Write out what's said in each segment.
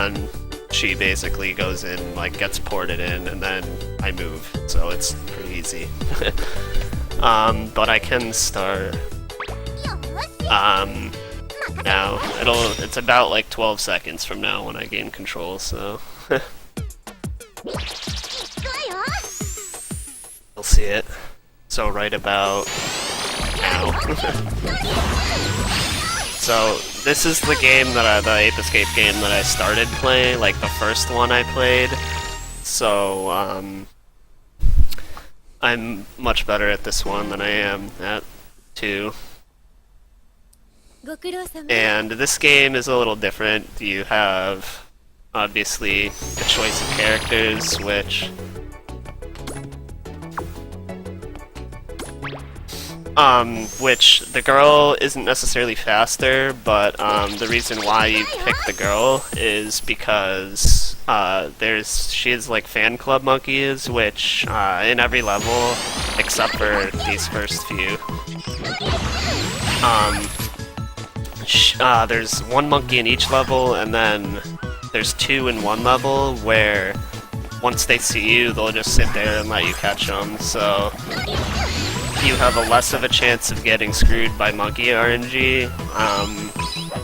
and she basically goes in, like gets ported in, and then I move, so it's pretty easy. But I can start now. It's about like 12 seconds from now when I gain control, so you'll see it. So right about now. So this is the game that the Ape Escape game that I started playing, like the first one I played. So I'm much better at this one than I am at 2. And this game is a little different. You have obviously a choice of characters, which the girl isn't necessarily faster, but the reason why you pick the girl is because she has like fan club monkeys, which in every level except for these first few. There's one monkey in each level, and then there's 2 in one level where once they see you, they'll just sit there and let you catch them. So you have a less of a chance of getting screwed by monkey RNG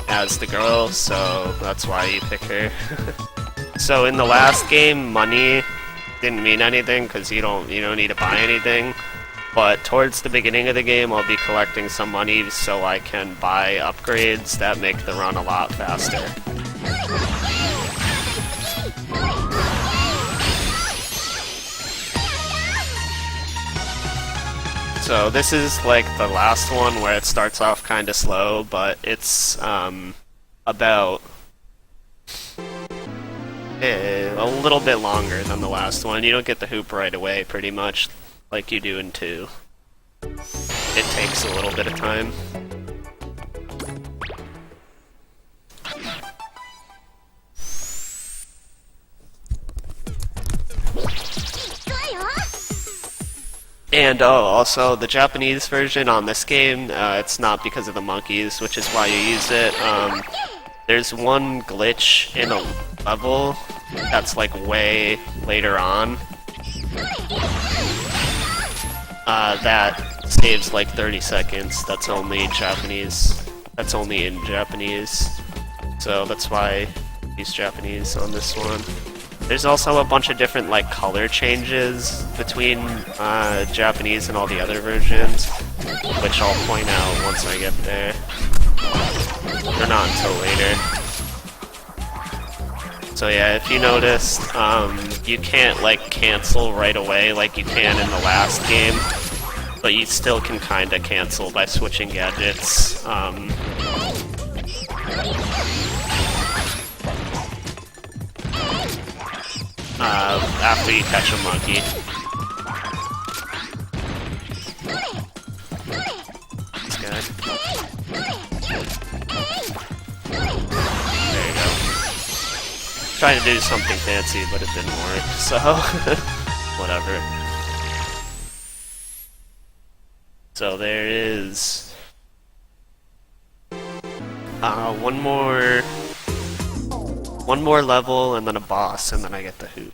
as the girl, so that's why you pick her. So in the last game, money didn't mean anything because you don't need to buy anything. But towards the beginning of the game, I'll be collecting some money so I can buy upgrades that make the run a lot faster. So this is like the last one where it starts off kind of slow, but it's about a little bit longer than the last one. You don't get the hoop right away, pretty much, like you do in 2. It takes a little bit of time. And also, the Japanese version on this game, it's not because of the monkeys, which is why you use it. There's one glitch in a level that's like way later on that saves like 30 seconds. That's only Japanese. That's only in Japanese. So that's why I use Japanese on this one. There's also a bunch of different like color changes between Japanese and all the other versions, which I'll point out once I get there. They're not until later. So yeah, if you noticed, you can't like cancel right away like you can in the last game, but you still can kinda cancel by switching gadgets. After you catch a monkey. This guy. There you go. Trying to do something fancy, but it didn't work, so whatever. So there is one more level and then a boss, and then I get the hoop.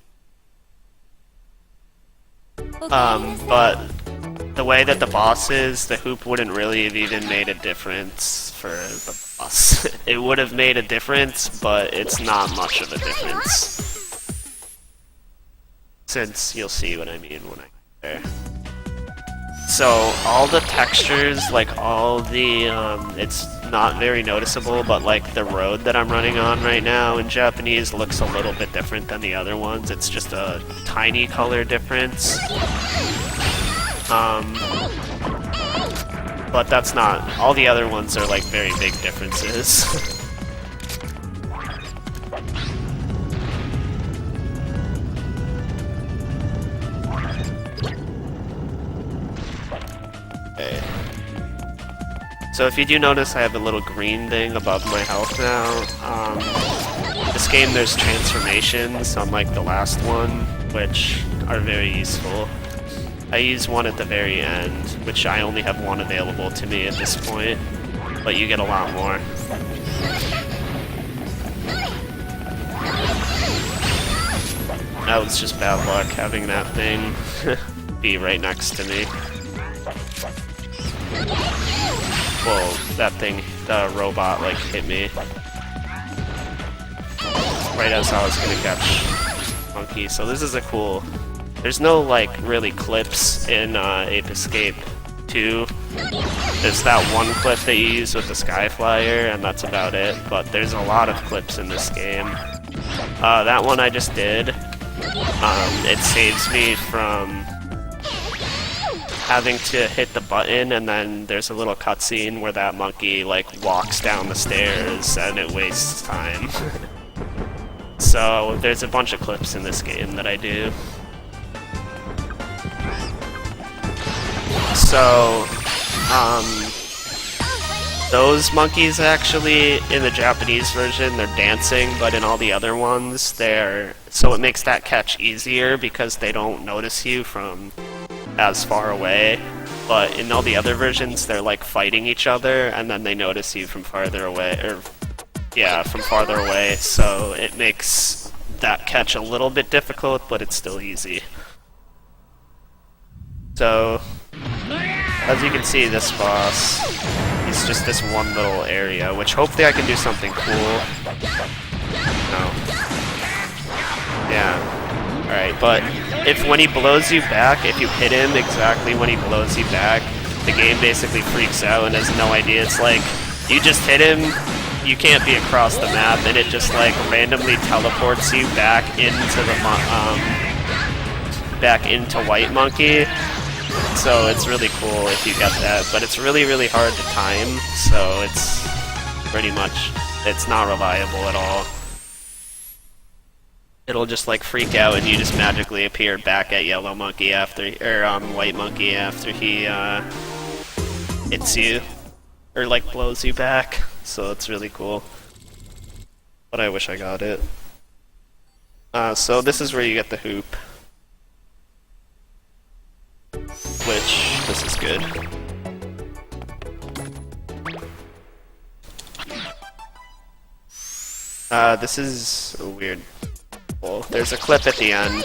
But the way that the boss is, the hoop wouldn't really have even made a difference for the boss. It would have made a difference, but it's not much of a difference. Since you'll see what I mean when I get there. So all the textures, like all the, it's not very noticeable, but like the road that I'm running on right now in Japanese looks a little bit different than the other ones. It's just a tiny color difference. But that's not, all the other ones are like very big differences. Okay. So if you do notice, I have a little green thing above my health now. This game there's transformations, unlike the last one, which are very useful. I use one at the very end, which I only have one available to me at this point, but you get a lot more. That was just bad luck having that thing be right next to me. Well, that thing, the robot, like, hit me. Right as I was gonna catch Monkey. So this is a cool... There's no, like, really clips in Ape Escape 2. There's that one clip that you use with the Sky Flyer, and that's about it. But there's a lot of clips in this game. That one I just did. It saves me from having to hit the button, and then there's a little cutscene where that monkey, like, walks down the stairs, and it wastes time. So, there's a bunch of clips in this game that I do. So, those monkeys actually, in the Japanese version, they're dancing, but in all the other ones, they're... So it makes that catch easier because they don't notice you from as far away. But in all the other versions, they're like fighting each other, and then they notice you from farther away, or... Yeah, from farther away, so it makes that catch a little bit difficult, but it's still easy. So... As you can see, this boss, he's just this one little area, which hopefully I can do something cool. No. Yeah. Alright, but when he blows you back, if you hit him exactly when he blows you back, the game basically freaks out and has no idea. It's like, you just hit him, you can't be across the map, and it just like randomly teleports you back into the back into White Monkey. So it's really cool if you get that, but it's really, really hard to time, so it's pretty much, it's not reliable at all. It'll just like freak out and you just magically appear back at Yellow Monkey after, or White Monkey after he hits you, or like blows you back, so it's really cool. But I wish I got it. So this is where you get the hoop. Which, this is good. This is weird. Well, there's a clip at the end,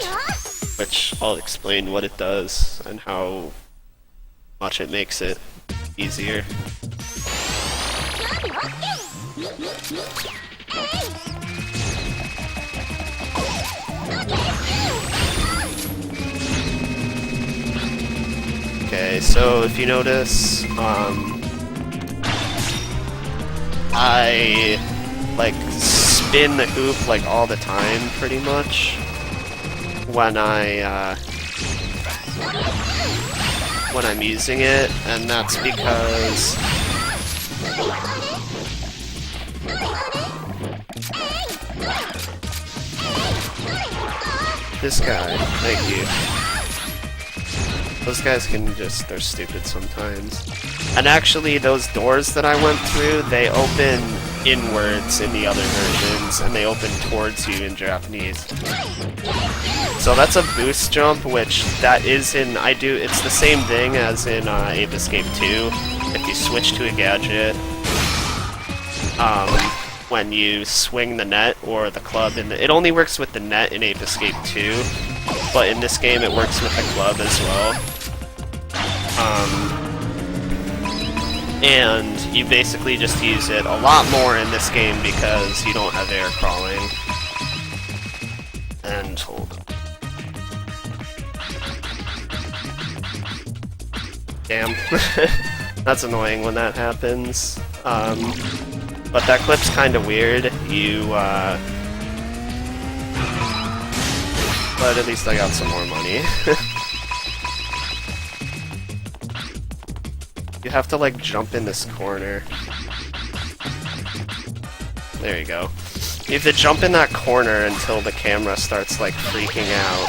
which I'll explain what it does and how much it makes it easier. Okay, so if you notice, I like spin the hoop like all the time, pretty much, when I'm using it, and that's because this guy, thank you. Those guys can just, they're stupid sometimes. And actually, those doors that I went through, they open inwards in the other versions, and they open towards you in Japanese. So that's a boost jump, which that is in, it's the same thing as in Ape Escape 2. If you switch to a gadget, when you swing the net or the club, it only works with the net in Ape Escape 2, but in this game it works with the club as well. And you basically just use it a lot more in this game because you don't have air crawling. And hold on. Damn. That's annoying when that happens. But that clip's kinda weird. But at least I got some more money. You have to like jump in this corner. There you go. You have to jump in that corner until the camera starts like freaking out.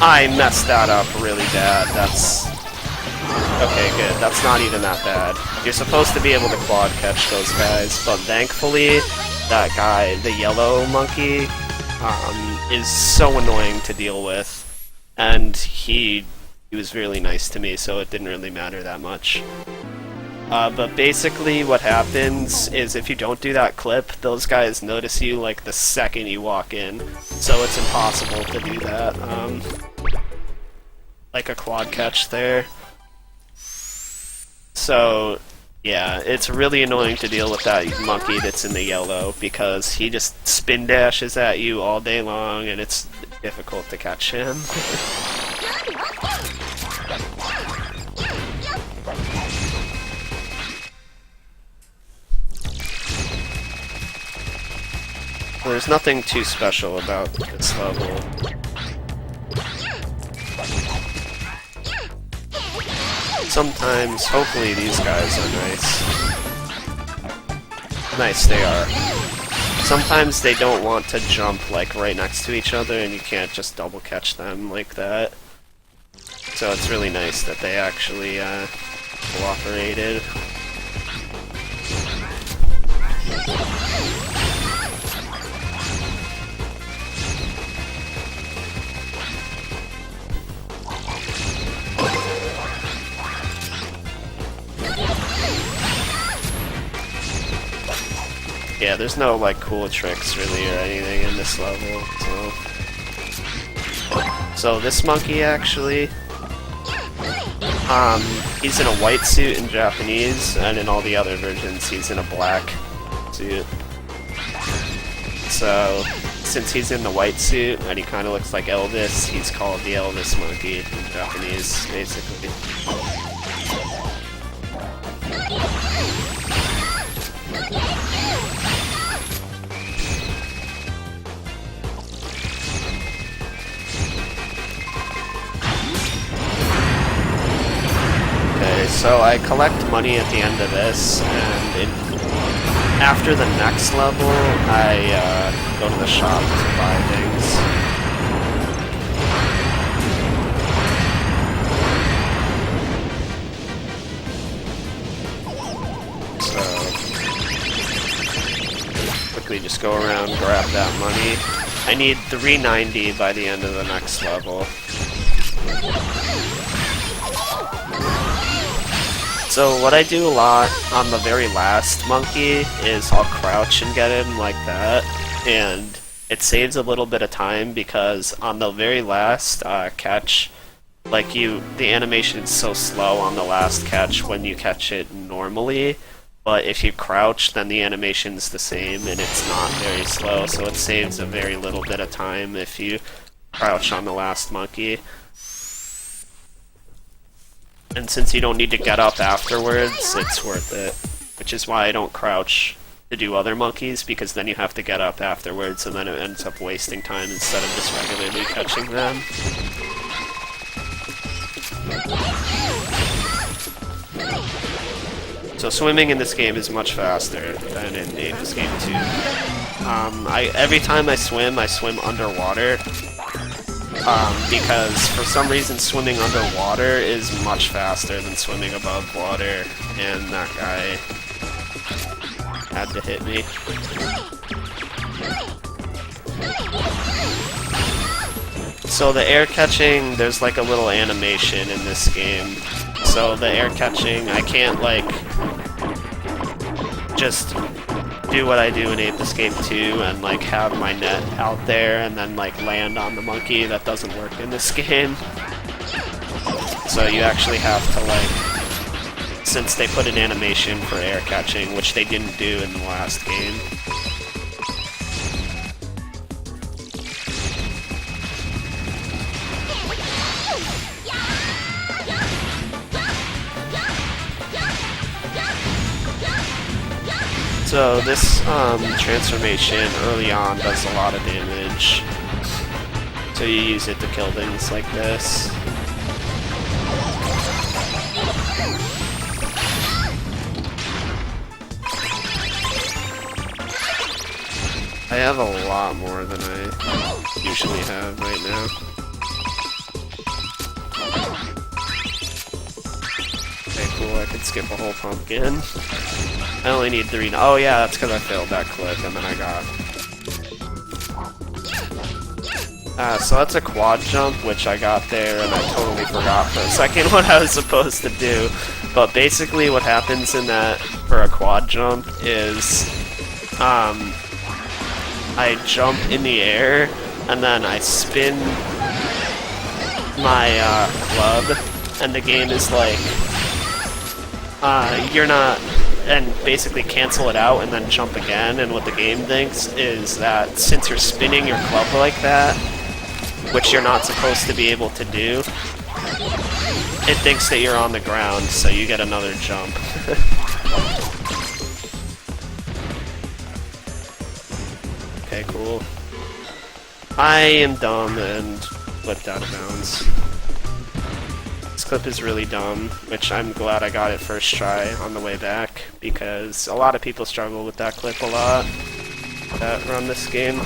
I messed that up really bad. That's... Okay, good. That's not even that bad. You're supposed to be able to quad catch those guys, but thankfully, that guy, the yellow monkey, is so annoying to deal with. And he was really nice to me, so it didn't really matter that much. But basically what happens is if you don't do that clip, those guys notice you like the second you walk in. So it's impossible to do that. Like a quad catch there. So, yeah, it's really annoying to deal with that monkey that's in the yellow because he just spin dashes at you all day long and it's difficult to catch him. There's nothing too special about this level. Sometimes, hopefully these guys are nice. Nice, they are. Sometimes they don't want to jump like right next to each other and you can't just double catch them like that. So it's really nice that they actually cooperated. Yeah, there's no like cool tricks really or anything in this level, so this monkey actually, he's in a white suit in Japanese, and in all the other versions he's in a black suit. So, since he's in the white suit and he kind of looks like Elvis, he's called the Elvis monkey in Japanese, basically. So I collect money at the end of this, and after the next level, I go to the shop to buy things. So quickly just go around, grab that money. I need 390 by the end of the next level. So what I do a lot on the very last monkey is I'll crouch and get him like that, and it saves a little bit of time because on the very last catch, like the animation is so slow on the last catch when you catch it normally, but if you crouch then the animation's the same and it's not very slow, so it saves a very little bit of time if you crouch on the last monkey. And since you don't need to get up afterwards, it's worth it. Which is why I don't crouch to do other monkeys, because then you have to get up afterwards and then it ends up wasting time instead of just regularly catching them. So swimming in this game is much faster than in Ape Escape 2. Every time I swim underwater. Because for some reason swimming underwater is much faster than swimming above water, and that guy had to hit me. So the air catching, there's like a little animation in this game. So the air catching, I can't like just do what I do in Ape Escape 2 and like have my net out there and then like land on the monkey. That doesn't work in this game. So you actually have to like, since they put an animation for air catching, which they didn't do in the last game. So this transformation early on does a lot of damage. So you use it to kill things like this. I have a lot more than I usually have right now. Okay, cool, I could skip a whole pumpkin. I only need 3. Oh yeah, that's because I failed that clip and then I got... so that's a quad jump, which I got there and I totally forgot for a second what I was supposed to do. But basically what happens in that for a quad jump is I jump in the air and then I spin my club, and the game is like you're not, and basically cancel it out and then jump again. And what the game thinks is that since you're spinning your club like that, which you're not supposed to be able to do, it thinks that you're on the ground, so you get another jump. Okay, cool. I am dumb and flipped out of bounds. This clip is really dumb, which I'm glad I got it first try on the way back, because a lot of people struggle with that clip a lot that run this game.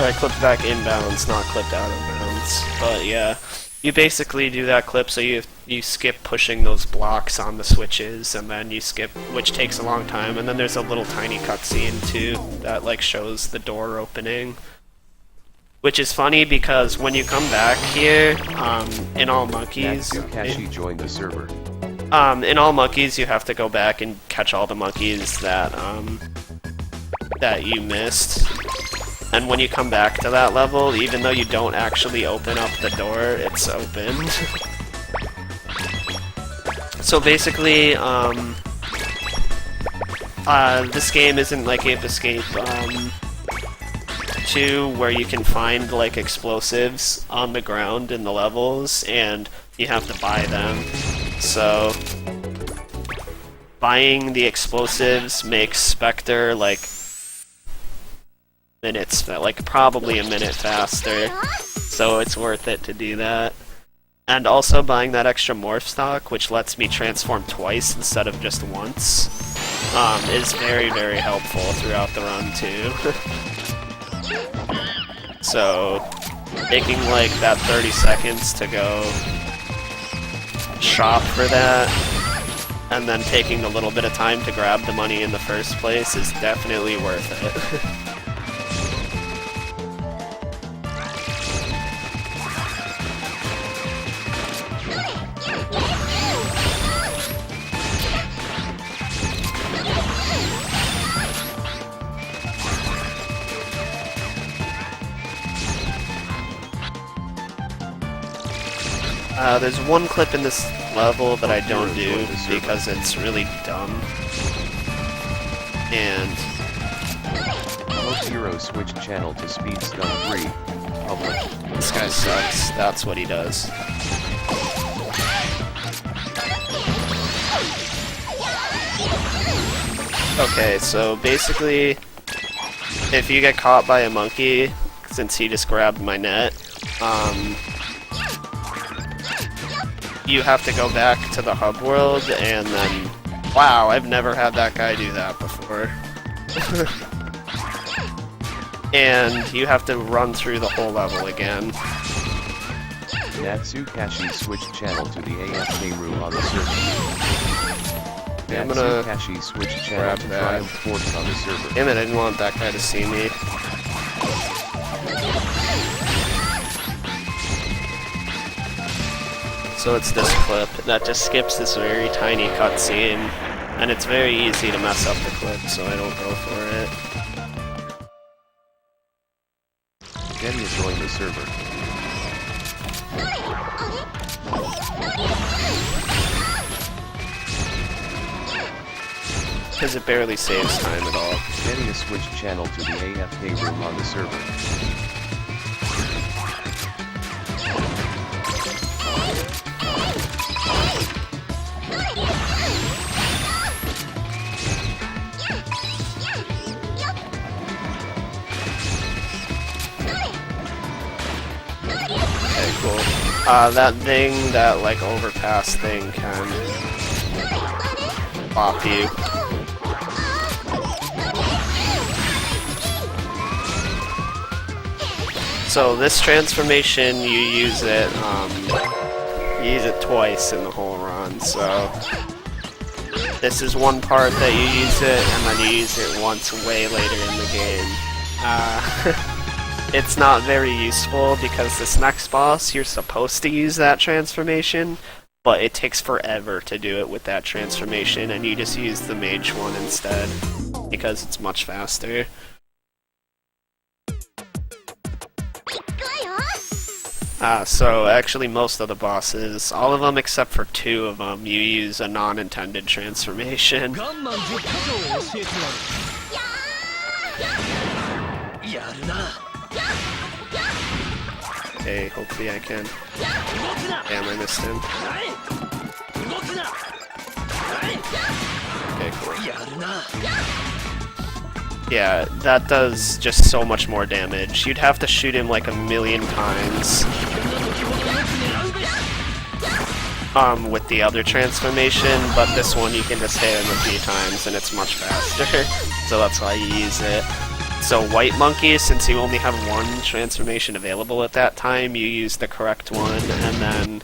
I clipped back inbounds, not clipped out of bounds. But yeah, you basically do that clip so you skip pushing those blocks on the switches, and then you skip, which takes a long time, and then there's a little tiny cutscene too that like shows the door opening. Which is funny because when you come back here, in All Monkeys... joined the server. In All Monkeys you have to go back and catch all the monkeys that, that you missed. And when you come back to that level, even though you don't actually open up the door, it's opened. So basically, this game isn't like Ape Escape 2, where you can find like explosives on the ground in the levels, and you have to buy them. So buying the explosives makes Spectre like minutes, like probably a minute faster, so it's worth it to do that. And also buying that extra morph stock, which lets me transform twice instead of just once, is very, very helpful throughout the run too. So taking like that 30 seconds to go shop for that, and then taking a little bit of time to grab the money in the first place is definitely worth it. There's one clip in this level that I don't do because it's really dumb. And Most Hero switch channel to speed stun 3. Public. This guy sucks. That's what he does. Okay, so basically, if you get caught by a monkey, since he just grabbed my net, you have to go back to the hub world, and then... Wow, I've never had that guy do that before. And you have to run through the whole level again. Natsukashi switched channel to the AFK room on the server. Yeah, I'm gonna Natsukashi switched channel to that. Triumph Force on the server. Damn it, I didn't want that guy to see me. So it's this clip that just skips this very tiny cutscene, and it's very easy to mess up the clip, so I don't go for it. Jenny has joined the server. Because it barely saves time at all. Jenny has switched channel to the AFK room on the server. Okay, cool. That thing, that like overpass thing can pop you. So this transformation, you use it twice in the whole run. on, so this is one part that you use it, and then you use it once way later in the game. It's not very useful because this next boss, you're supposed to use that transformation, but it takes forever to do it with that transformation, and you just use the mage one instead, because it's much faster. So actually most of the bosses, all of them except for 2 of them, you use a non-intended transformation. Okay, hopefully I can. Damn, I missed him. Okay, cool. Yeah, that does just so much more damage. You'd have to shoot him like 1,000,000 times. With the other transformation, but this one you can just hit him a few times and it's much faster. So that's why you use it. So White Monkey, since you only have 1 transformation available at that time, you use the correct one, and then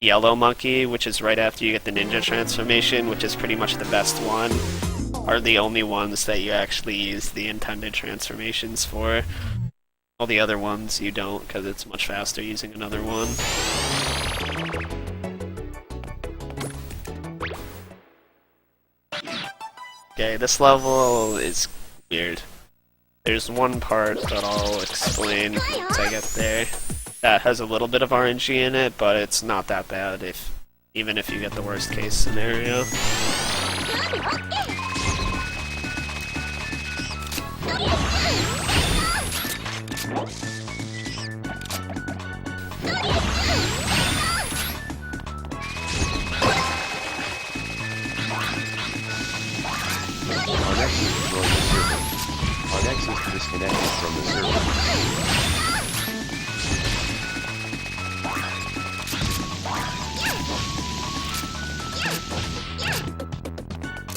Yellow Monkey, which is right after you get the ninja transformation, which is pretty much the best one, are the only ones that you actually use the intended transformations for. All the other ones you don't, because it's much faster using another one. Okay, this level is weird. There's one part that I'll explain once I get there that has a little bit of RNG in it, but it's not that bad even if you get the worst case scenario. Our next is disconnected from the server.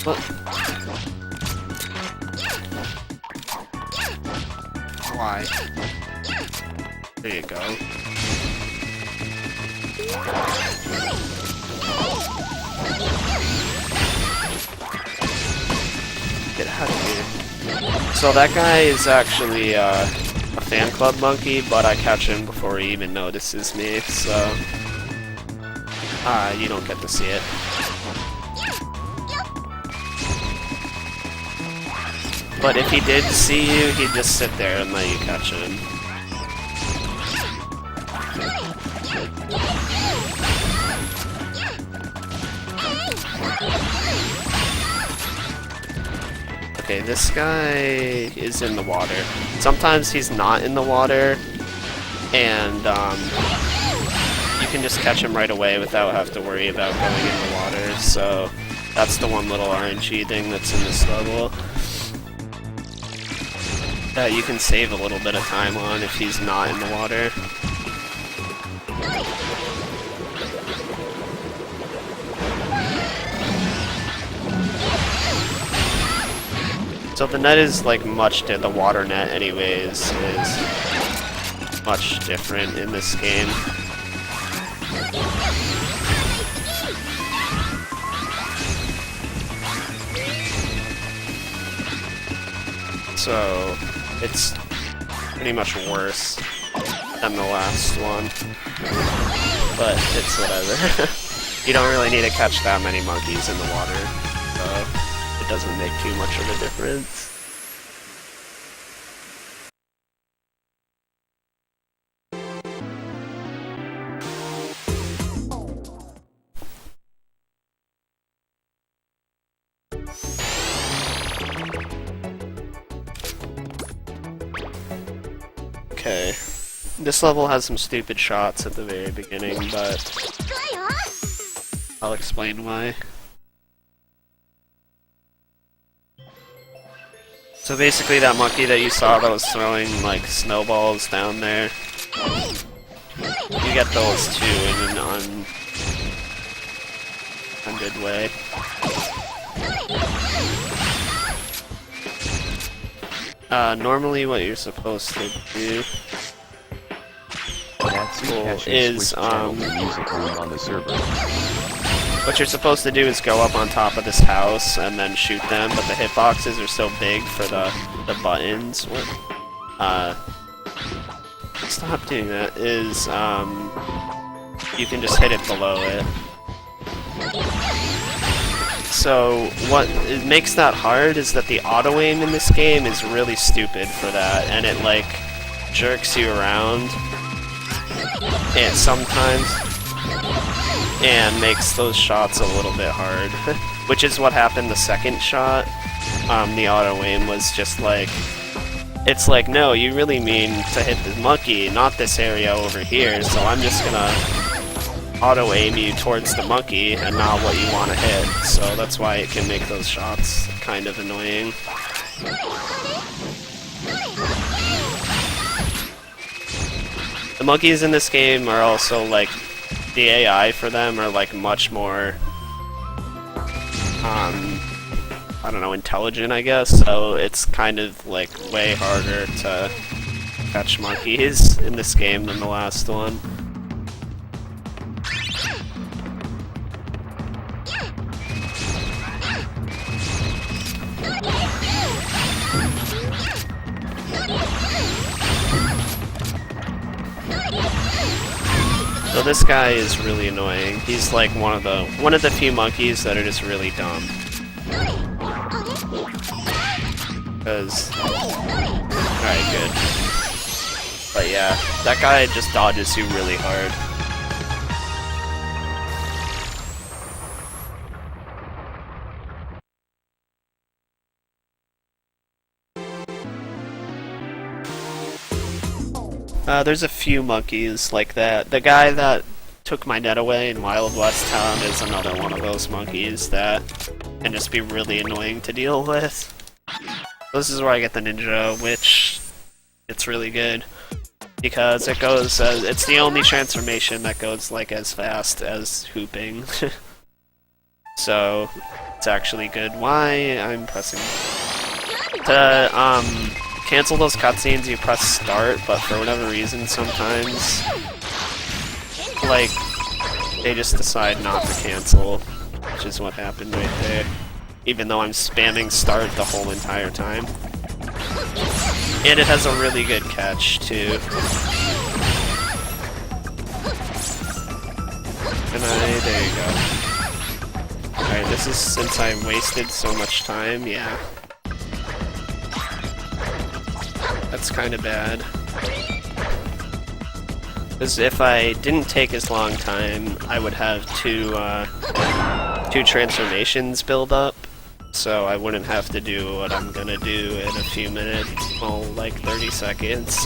What? Why? There you go. Get out of here. So that guy is actually a fan club monkey, but I catch him before he even notices me, so you don't get to see it. But if he did see you, he'd just sit there and let you catch him. Okay, this guy is in the water. Sometimes he's not in the water, and you can just catch him right away without having to worry about going in the water, so that's the one little RNG thing that's in this level that you can save a little bit of time on if he's not in the water. So the net is like the water net anyways is much different in this game. So it's pretty much worse than the last one, but it's whatever. You don't really need to catch that many monkeys in the water, so it doesn't make too much of a difference. Okay, this level has some stupid shots at the very beginning, but I'll explain why. So basically that monkey that you saw that was throwing like snowballs down there, you get those too in an unintended way. Normally what you're supposed to do is music room on the server. What you're supposed to do is go up on top of this house and then shoot them, but the hitboxes are so big for the buttons. Stop doing that. Is you can just hit it below it. So what makes that hard is that the auto aim in this game is really stupid for that, and it like jerks you around and sometimes and makes those shots a little bit hard. Which is what happened the second shot. The auto aim was just like, it's like, no, you really mean to hit the monkey, not this area over here, so I'm just gonna auto aim you towards the monkey and not what you want to hit. So that's why it can make those shots kind of annoying. The monkeys in this game are also like, the AI for them are like much more, I don't know, intelligent, I guess, so it's kind of like way harder to catch monkeys in this game than the last one. So this guy is really annoying. He's like one of the few monkeys that are just really dumb. Because, alright, good. But yeah, that guy just dodges you really hard. There's a few monkeys like that. The guy that took my net away in Wild West Town is another one of those monkeys that can just be really annoying to deal with. This is where I get the ninja, which it's really good because it goes. It's the only transformation that goes like as fast as hooping, so it's actually good. Why I'm pressing to cancel those cutscenes? You press start, but for whatever reason, sometimes like they just decide not to cancel, which is what happened right there. Even though I'm spamming start the whole entire time. And it has a really good catch, too. There you go. Alright, this is since I wasted so much time, yeah. That's kind of bad. Because if I didn't take as long time, I would have two transformations build up. So I wouldn't have to do what I'm gonna do in a few minutes, well, like 30 seconds.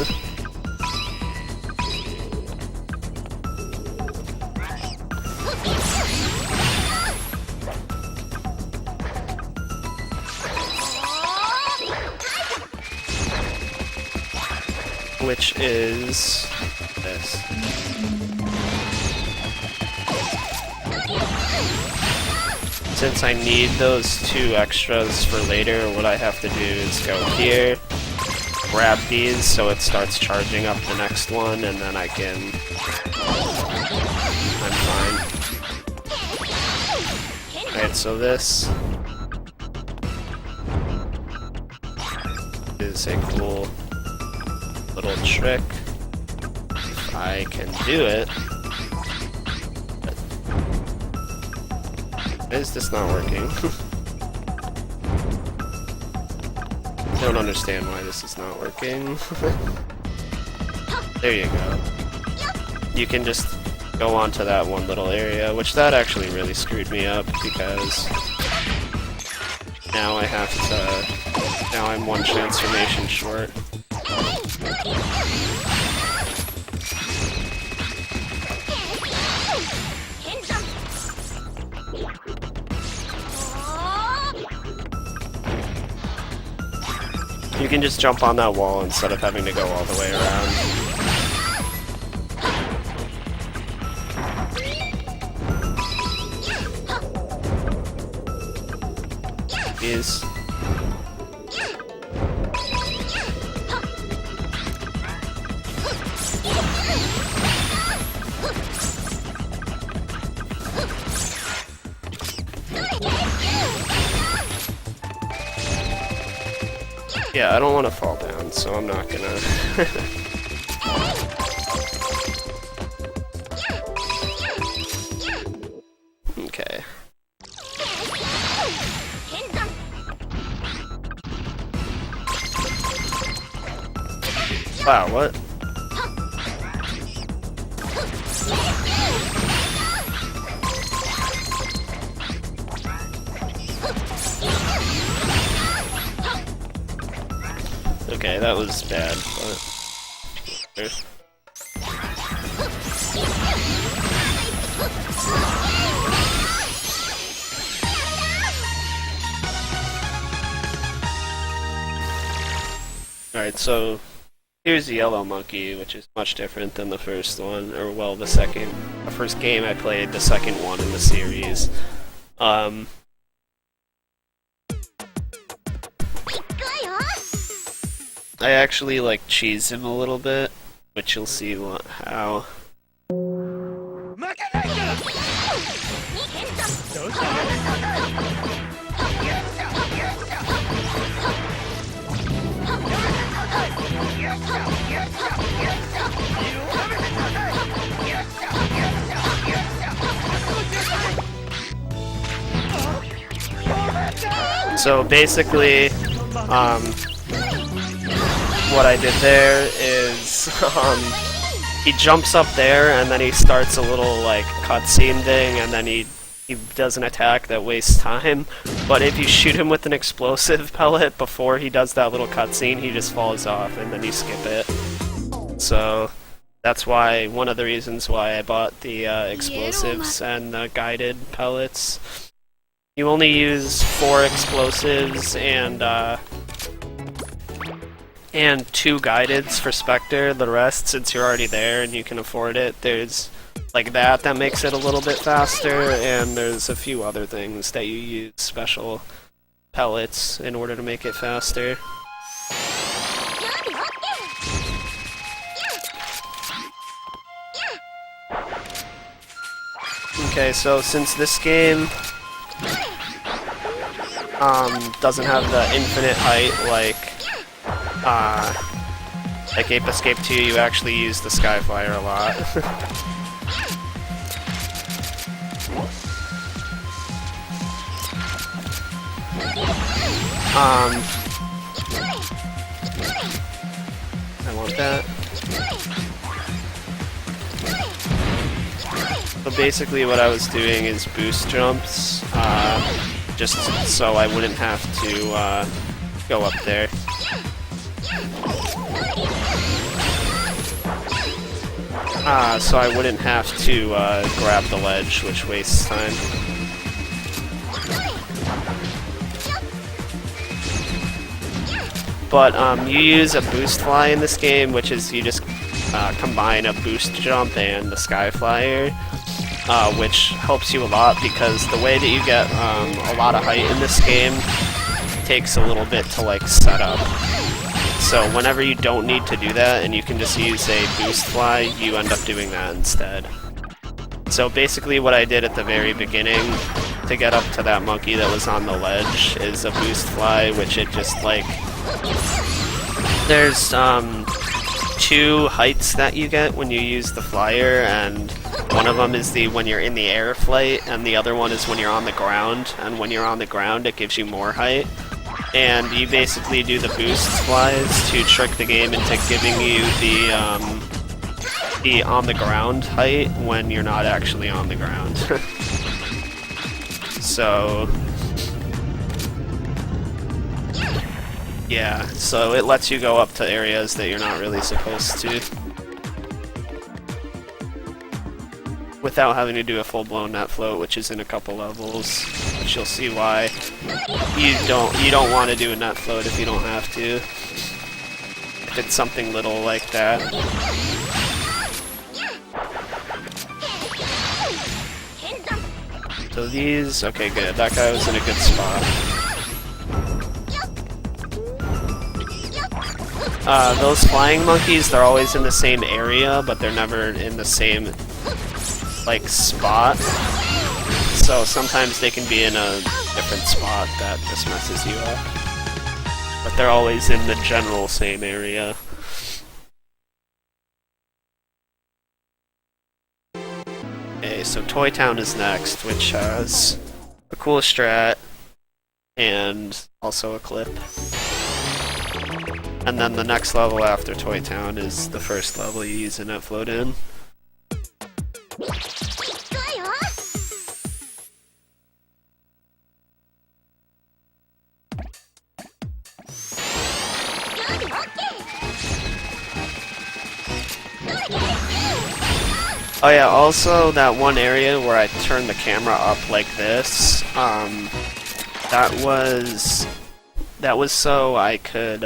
Which is this. Since I need those two extras for later, what I have to do is go here, grab these so it starts charging up the next one, and then I can... I'm fine. Alright, so this is a cool little trick. If I can do it. Why is this not working? Don't understand why this is not working. There you go. You can just go onto that one little area, which that actually really screwed me up because now I have to... Now I'm one transformation short. You can just jump on that wall instead of having to go all the way around. These. Yeah, I don't want to fall down, so I'm not gonna. Okay. Wow, what? Okay, that was bad, but... Alright, so here's the yellow monkey, which is much different than the first one, or well, the first game I played, the second one in the series. I actually like cheese him a little bit, which you'll see how. So basically, what I did there is, he jumps up there and then he starts a little like cutscene thing, and then he does an attack that wastes time. But if you shoot him with an explosive pellet before he does that little cutscene, he just falls off and then you skip it. So that's why one of the reasons why I bought the explosives and the guided pellets. You only use 4 explosives and 2 guideds for Spectre. The rest, since you're already there and you can afford it, there's like that makes it a little bit faster, and there's a few other things that you use special pellets in order to make it faster. Okay, so since this game doesn't have the infinite height like Ape Escape 2, you actually use the Skyflyer a lot. I want that. So basically what I was doing is boost jumps, just so I wouldn't have to go up there. So I wouldn't have to grab the ledge, which wastes time. But you use a boost fly in this game, which is you just combine a boost jump and the sky flyer, which helps you a lot because the way that you get a lot of height in this game takes a little bit to like set up. So whenever you don't need to do that and you can just use a boost fly, you end up doing that instead. So basically what I did at the very beginning to get up to that monkey that was on the ledge is a boost fly, which it just like... There's 2 heights that you get when you use the flyer, and one of them is when you're in the air flight, and the other one is when you're on the ground, and when you're on the ground it gives you more height. And you basically do the boost flies to trick the game into giving you the on the ground height when you're not actually on the ground. So yeah, so it lets you go up to areas that you're not really supposed to without having to do a full-blown net float, which is in a couple levels, which you'll see why you don't want to do a net float if you don't have to. If it's something little like that. So these, okay, good. That guy was in a good spot. Those flying monkeys, they're always in the same area, but they're never in the same like spot, so sometimes they can be in a different spot that just messes you up. but they're always in the general same area. Okay, so Toy Town is next, which has a cool strat and also a clip. And then the next level after Toy Town is the first level you use a net float in. Oh yeah, also that one area where I turned the camera up like this, that was so I could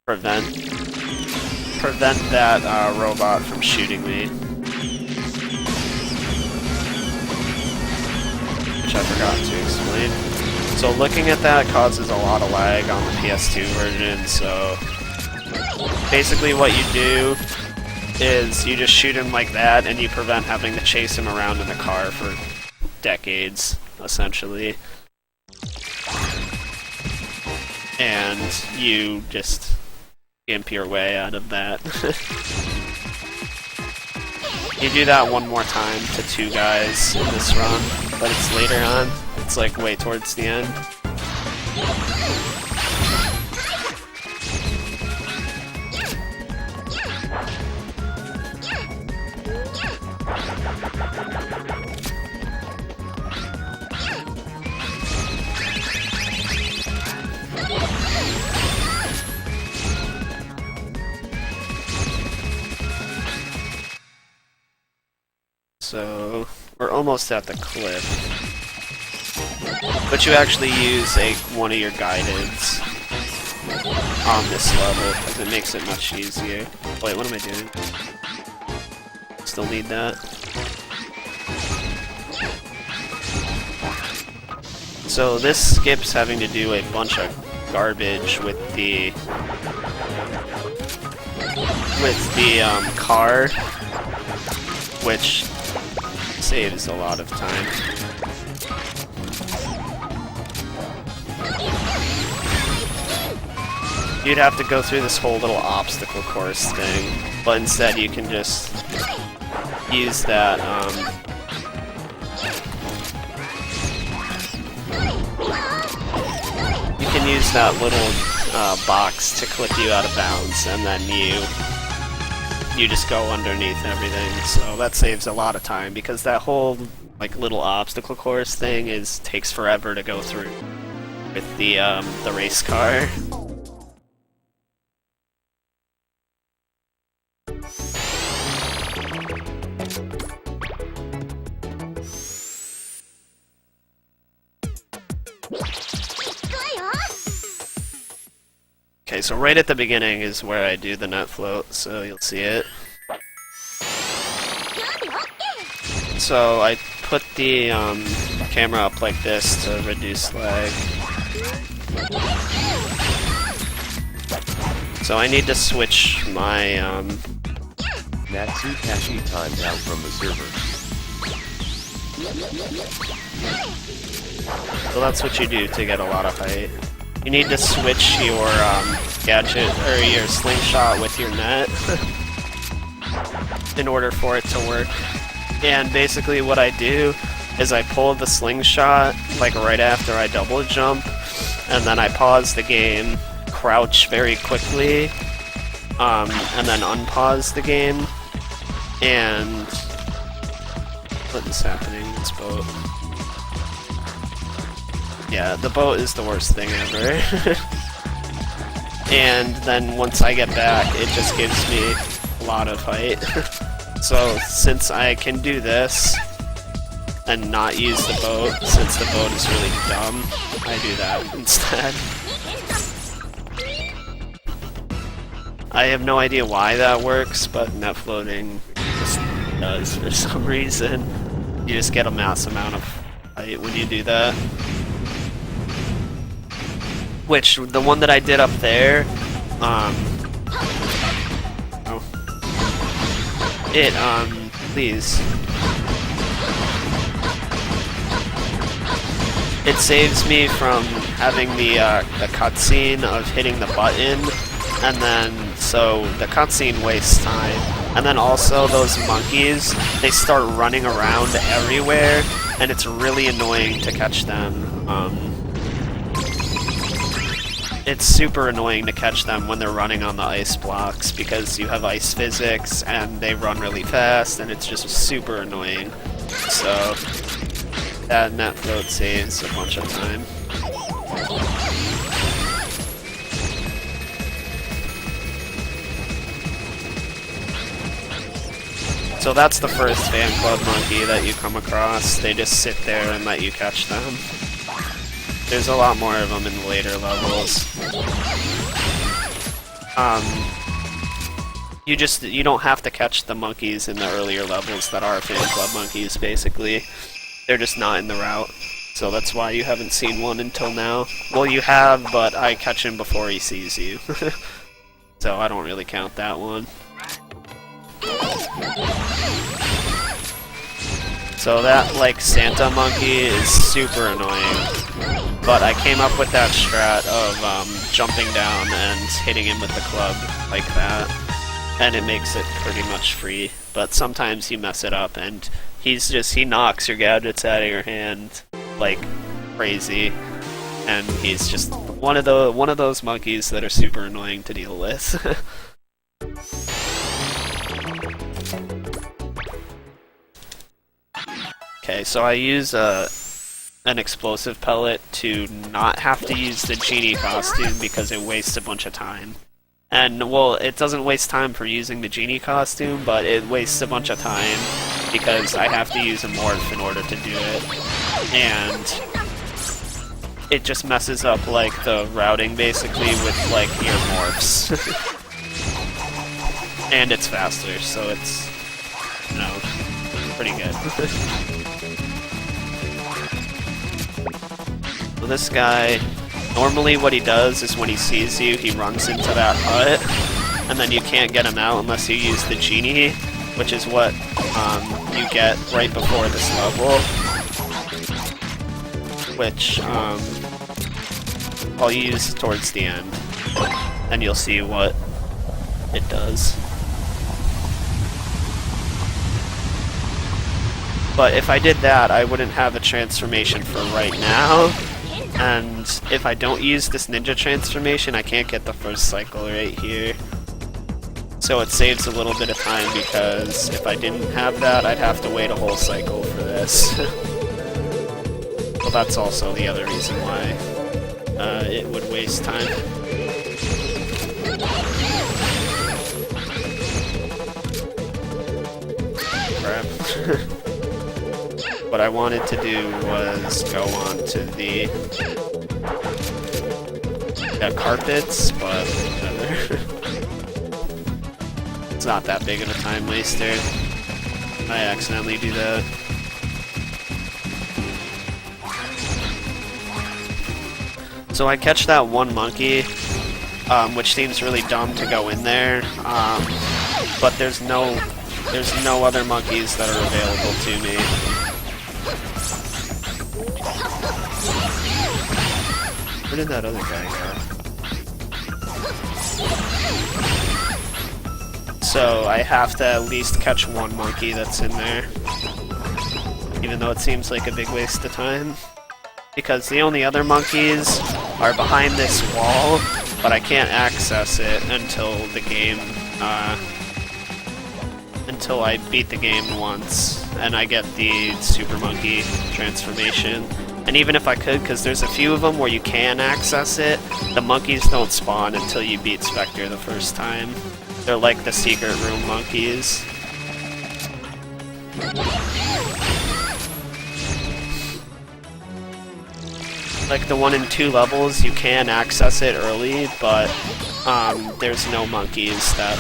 prevent that robot from shooting me. Which I forgot to explain. So looking at that causes a lot of lag on the PS2 version, so basically what you do is you just shoot him like that and you prevent having to chase him around in the car for decades, essentially. And you just gimp your way out of that. You do that one more time to 2 guys in this run, but it's later on. It's like way towards the end. So, we're almost at the clip. But you actually use one of your guideds on this level, because it makes it much easier. Wait, what am I doing? Still need that. So this skips having to do a bunch of garbage with the car, which saves a lot of time. You'd have to go through this whole little obstacle course thing, but instead you can just use that, you can use that little box to clip you out of bounds, and then you just go underneath everything, so that saves a lot of time, because that whole like little obstacle course thing takes forever to go through with the race car. Okay, so right at the beginning is where I do the net float, so you'll see it. So I put the camera up like this to reduce lag. So I need to switch my Natsukashi timed out from the server. So that's what you do to get a lot of height. You need to switch your gadget or your slingshot with your net in order for it to work. And basically what I do is I pull the slingshot like right after I double jump, and then I pause the game, crouch very quickly, and then unpause the game. And what is happening in this boat? Yeah, the boat is the worst thing ever. And then once I get back, it just gives me a lot of height. So since I can do this and not use the boat, since the boat is really dumb, I do that instead. I have no idea why that works, but net floating just does for some reason. You just get a mass amount of height when you do that. Which, the one that I did up there, please. It saves me from having the cutscene of hitting the button, and then so the cutscene wastes time. And then also those monkeys, they start running around everywhere, and it's really annoying to catch them. It's super annoying to catch them when they're running on the ice blocks because you have ice physics and they run really fast, and it's just super annoying. So that net float saves a bunch of time. So that's the first fan club monkey that you come across. They just sit there and let you catch them. There's a lot more of them in the later levels. You don't have to catch the monkeys in the earlier levels that are fan club monkeys, basically. They're just not in the route. So that's why you haven't seen one until now. Well, you have, but I catch him before he sees you. So I don't really count that one. So that, like, Santa monkey is super annoying. But I came up with that strat of jumping down and hitting him with the club like that. And it makes it pretty much free. But sometimes you mess it up and he knocks your gadgets out of your hand like crazy. And he's just one of those monkeys that are super annoying to deal with. Okay, so I use an explosive pellet to not have to use the genie costume because it wastes a bunch of time. And, well, it doesn't waste time for using the genie costume, but it wastes a bunch of time because I have to use a morph in order to do it. And it just messes up, like, the routing, basically, with, like, your morphs. And it's faster, so it's, you know, pretty good. So this guy, normally what he does is when he sees you, he runs into that hut, and then you can't get him out unless you use the genie, which is what you get right before this level, which I'll use towards the end, and you'll see what it does. But if I did that, I wouldn't have a transformation for right now. And if I don't use this ninja transformation, I can't get the first cycle right here. So it saves a little bit of time because if I didn't have that, I'd have to wait a whole cycle for this. Well, that's also the other reason why it would waste time. Crap. What I wanted to do was go on to the carpets, but whatever. It's not that big of a time waster. I accidentally do that. So I catch that one monkey, which seems really dumb to go in there, but there's no other monkeys that are available to me. Where did that other guy go? So I have to at least catch one monkey that's in there, even though it seems like a big waste of time. Because the only other monkeys are behind this wall, but I can't access it until the game, until I beat the game once, and I get the Super Monkey transformation. And even if I could, because there's a few of them where you can access it, the monkeys don't spawn until you beat Spectre the first time. They're like the secret room monkeys. Like the 1 and 2 levels, you can access it early, but there's no monkeys that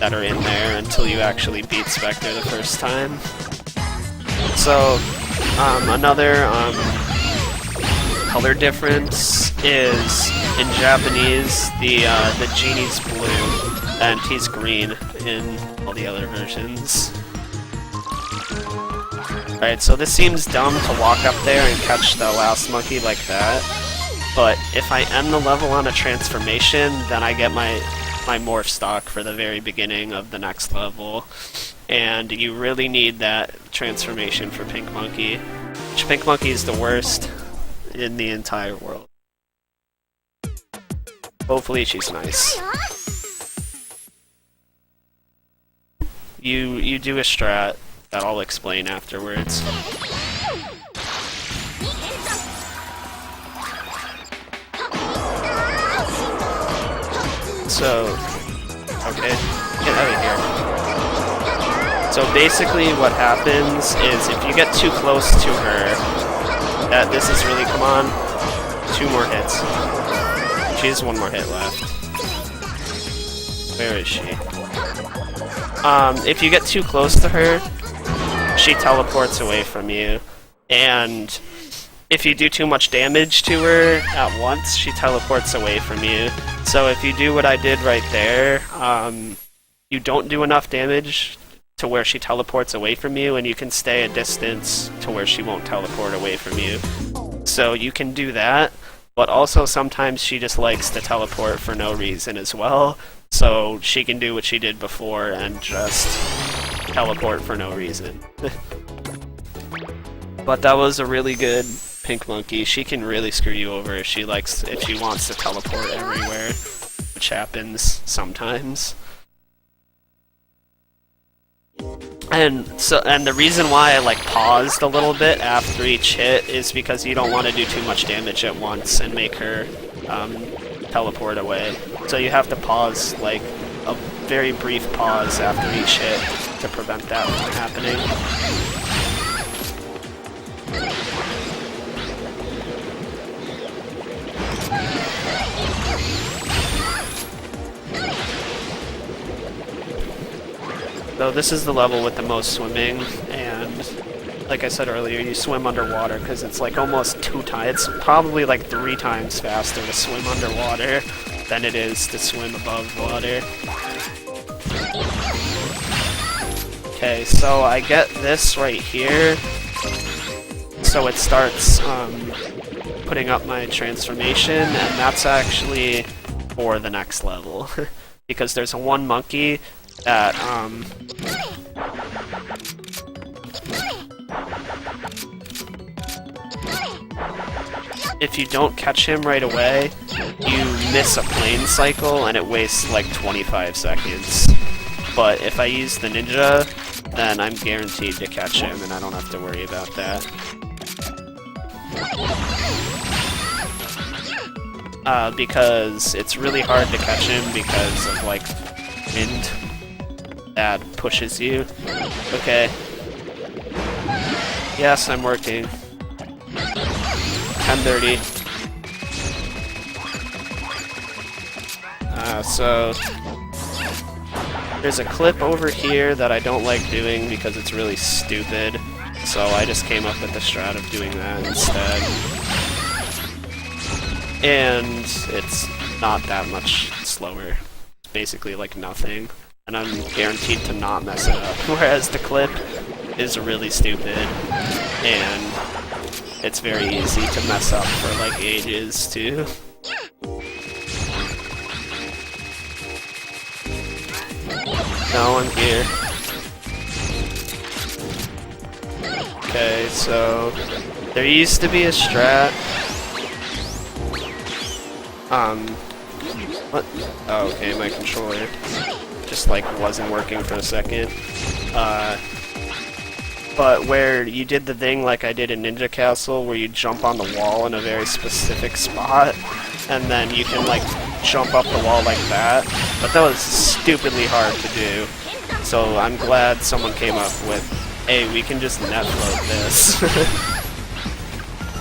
are in there until you actually beat Spectre the first time. So another color difference is in Japanese the genie's blue and he's green in all the other versions. Alright, so this seems dumb to walk up there and catch the last monkey like that, but if I end the level on a transformation, then I get my morph stock for the very beginning of the next level. And you really need that transformation for Pink Monkey. Pink Monkey is the worst in the entire world. Hopefully she's nice. You do a strat that I'll explain afterwards. So, okay, get out of here. So basically what happens is if you get too close to her, this is really, come on, 2 more hits. She has 1 more hit left. Where is she? If you get too close to her, she teleports away from you, and if you do too much damage to her at once, she teleports away from you. So if you do what I did right there, you don't do enough damage to where she teleports away from you, and you can stay a distance to where she won't teleport away from you. So you can do that, but also sometimes she just likes to teleport for no reason as well, so she can do what she did before and just teleport for no reason. But that was a really good Pink Monkey. She can really screw you over if she wants to teleport everywhere, which happens sometimes. And the reason why I paused a little bit after each hit is because you don't want to do too much damage at once and make her teleport away. So you have to pause, a very brief pause after each hit to prevent that from happening. So this is the level with the most swimming, and like I said earlier, you swim underwater because it's almost 2 times, it's probably 3 times faster to swim underwater than it is to swim above water. Okay, so I get this right here, so it starts putting up my transformation, and that's actually for the next level, because there's one monkey that if you don't catch him right away, you miss a plane cycle and it wastes 25 seconds. But if I use the ninja, then I'm guaranteed to catch him and I don't have to worry about that. Because it's really hard to catch him because of wind that pushes you. Okay. Yes, I'm working. 10:30. So there's a clip over here that I don't like doing because it's really stupid. So I just came up with the strat of doing that instead. And it's not that much slower. It's basically nothing. And I'm guaranteed to not mess it up. Whereas the clip is really stupid, and it's very easy to mess up for ages too. No, I'm here. Okay, so there used to be a strat. What? Oh, okay, my controller just wasn't working for a second. But where you did the thing like I did in Ninja Castle, where you jump on the wall in a very specific spot, and then you can jump up the wall like that. But that was stupidly hard to do. So I'm glad someone came up with, hey, we can just net float this.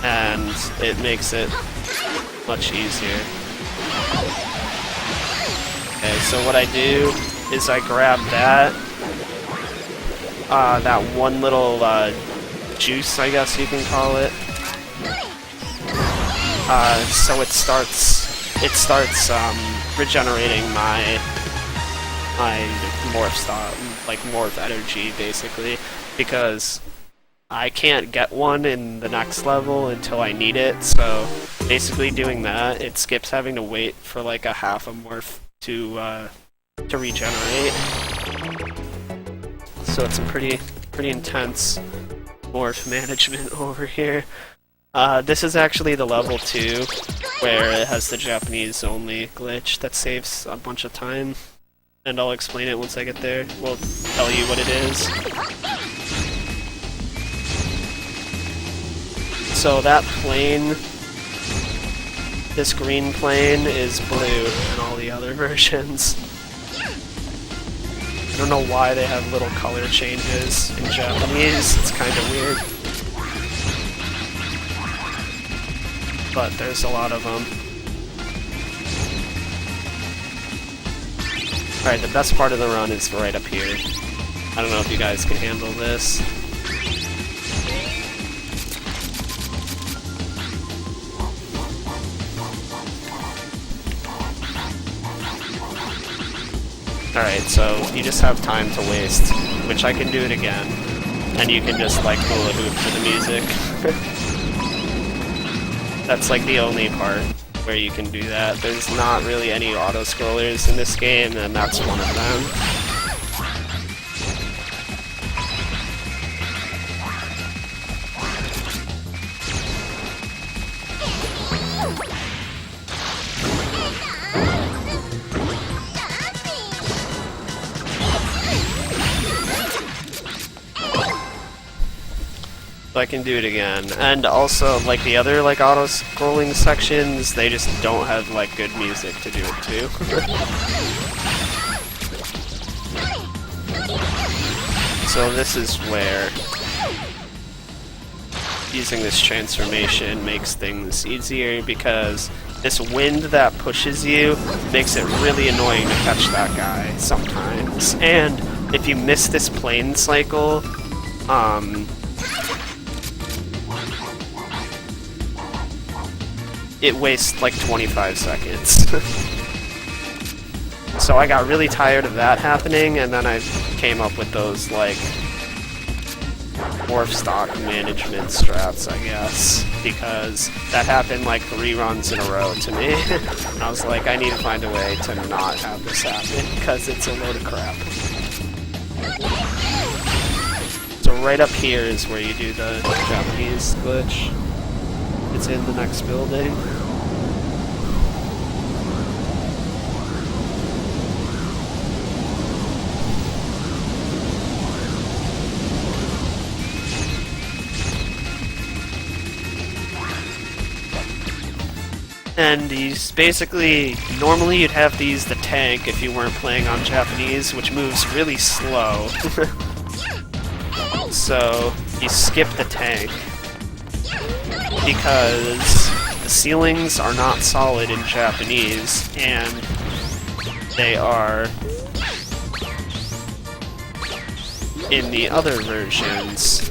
And it makes it much easier. Okay, so what I do is I grab that one little juice, I guess you can call it. So it starts regenerating my morph stock, morph energy, basically, because I can't get one in the next level until I need it, so basically doing that, it skips having to wait for like a half a morph to regenerate. So it's a pretty intense morph management over here. This is actually the level 2, where it has the Japanese only glitch that saves a bunch of time. And I'll explain it once I get there. We'll tell you what it is. So that plane, this green plane, is blue in all the other versions. I don't know why they have little color changes in Japanese, it's kind of weird. But there's a lot of them. Alright, the best part of the run is right up here. I don't know if you guys can handle this. Alright, so you just have time to waste, which I can do it again. And you can just like hula hoop to the music. That's like the only part where you can do that. There's not really any auto-scrollers in this game, and that's one of them. So I can do it again. And also, like the other like auto-scrolling sections, they just don't have like good music to do it to. So this is where using this transformation makes things easier, because this wind that pushes you makes it really annoying to catch that guy sometimes. And if you miss this plane cycle, it wastes like 25 seconds. So I got really tired of that happening, and then I came up with those like morph stock management strats, I guess, because that happened like 3 runs in a row to me. And I was like, I need to find a way to not have this happen, because it's a load of crap. So right up here is where you do the Japanese glitch. It's in the next building. And he's basically, normally you'd have to use the tank if you weren't playing on Japanese, which moves really slow. So you skip the tank, because the ceilings are not solid in Japanese, and they are in the other versions.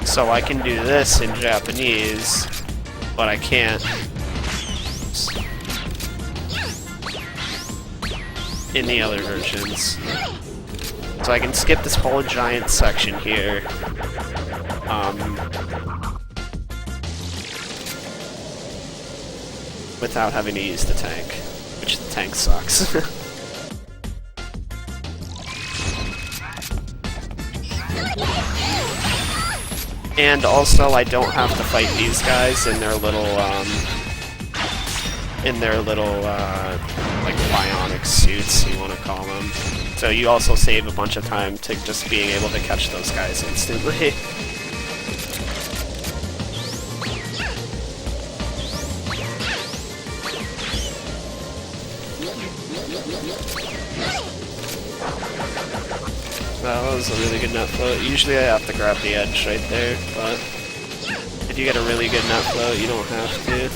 So I can do this in Japanese, but I can't in the other versions. So I can skip this whole giant section here. Without having to use the tank, which the tank sucks. And also, I don't have to fight these guys in their little, like bionic suits, you want to call them. So you also save a bunch of time to just being able to catch those guys instantly. That was a really good net float. Usually I have to grab the edge right there, but if you get a really good net float, you don't have to.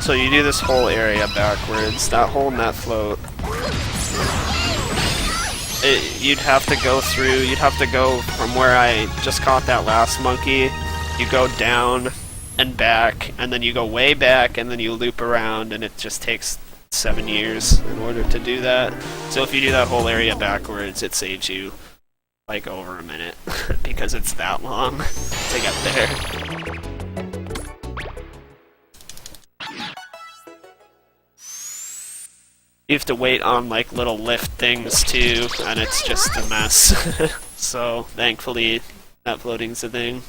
So you do this whole area backwards. That whole net float you'd have to go through, you'd have to go from where I just caught that last monkey, you go down and back, and then you go way back, and then you loop around, and it just takes 7 years in order to do that. So if you do that whole area backwards, it saves you like over a minute, because it's that long to get there. You have to wait on like little lift things too, and it's just a mess. So thankfully, that floating's a thing.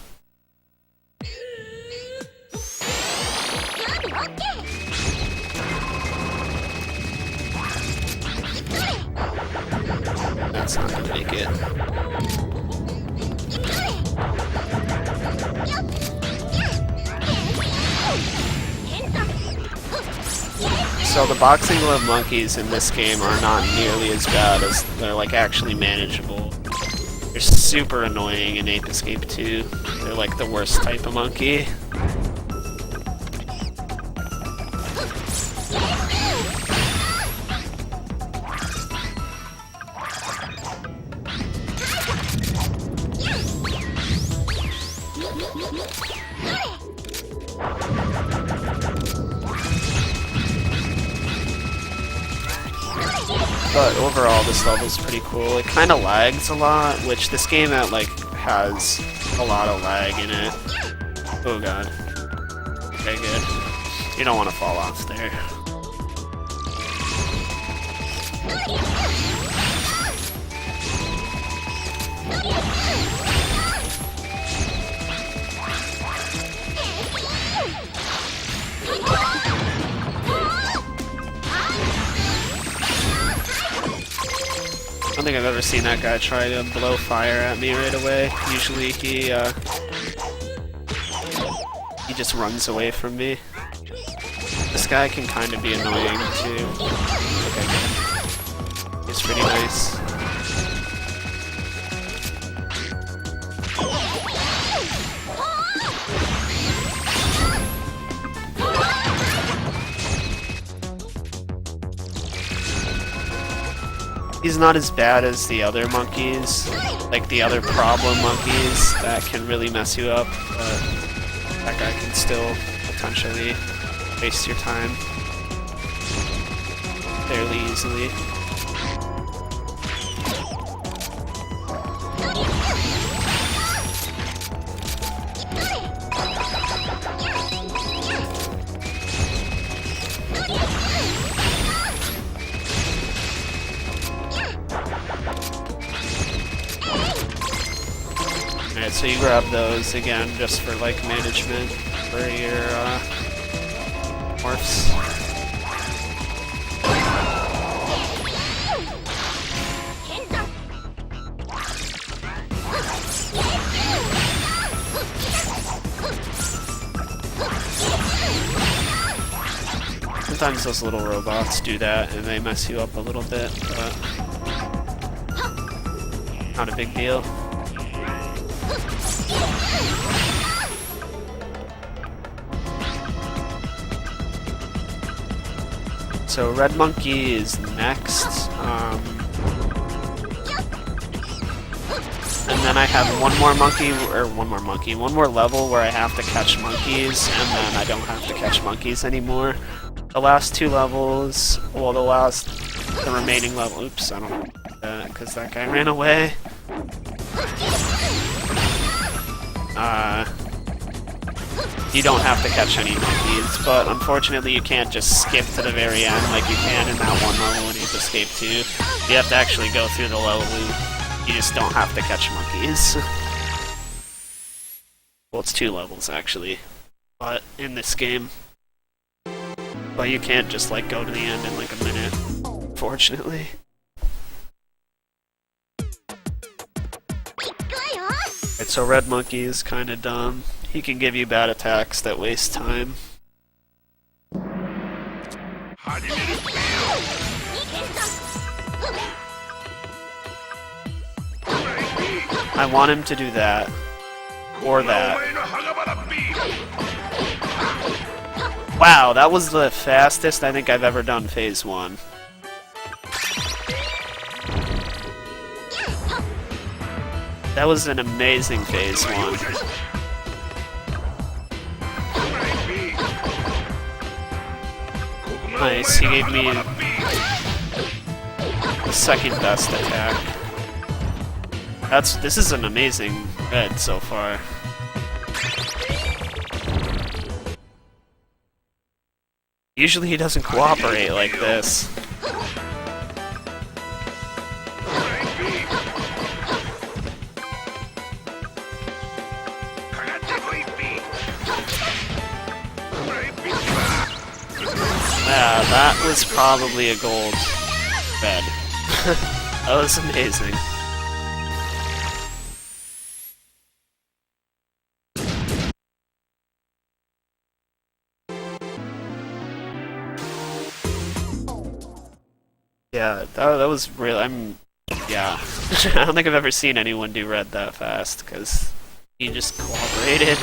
That's not gonna make it. So the boxing glove monkeys in this game are not nearly as bad as they're like actually manageable. They're super annoying in Ape Escape 2. They're like the worst type of monkey. But overall, this level's pretty cool. It kind of lags a lot, which this game has a lot of lag in it. Oh god. Okay, good. You don't want to fall off there. I don't think I've ever seen that guy try to blow fire at me right away. Usually he just runs away from me. This guy can kind of be annoying too. Okay, good. He's pretty nice. He's not as bad as the other monkeys, like the other problem monkeys that can really mess you up, but that guy can still potentially waste your time fairly easily. Alright, so you grab those again just for like management for your morphs. Sometimes those little robots do that and they mess you up a little bit, but not a big deal. So Red Monkey is next, and then I have one more level where I have to catch monkeys, and then I don't have to catch monkeys anymore. The last two levels, well, the remaining level, oops, I don't know that, because that guy ran away. You don't have to catch any monkeys, but unfortunately you can't just skip to the very end like you can in that one level in Ape Escape 2. You have to actually go through the level loop. You just don't have to catch monkeys. Well, it's 2 levels actually, but in this game. But you can't just like go to the end in like a minute, unfortunately. Alright, so Red Monkey is kinda dumb. He can give you bad attacks that waste time. How did it feel? I want him to do that. Or that. Wow, that was the fastest I think I've ever done phase 1. That was an amazing phase 1. Nice, he gave me the second best attack. This is an amazing red so far. Usually he doesn't cooperate like this. Yeah, that was probably a gold red. That was amazing. Yeah, that was real. Yeah. I don't think I've ever seen anyone do red that fast, because he just cooperated.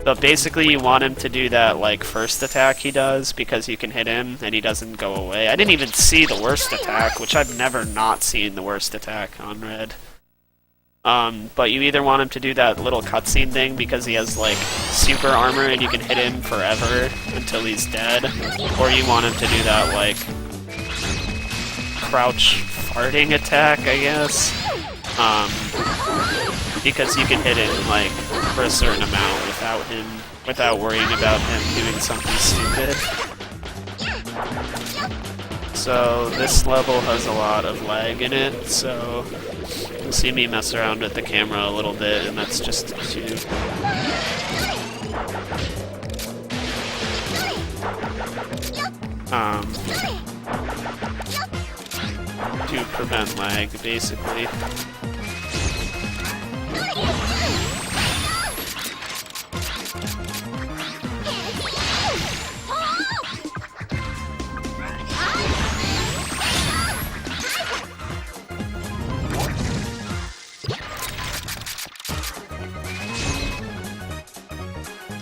But basically you want him to do that, like, first attack he does, because you can hit him and he doesn't go away. I didn't even see the worst attack, which I've never not seen the worst attack on red. But you either want him to do that little cutscene thing because he has, like, super armor and you can hit him forever until he's dead, or you want him to do that, like, crouch farting attack, I guess. Because you can hit him, like, for a certain amount without worrying about him doing something stupid. So this level has a lot of lag in it, so you'll see me mess around with the camera a little bit, and that's just to prevent lag, basically.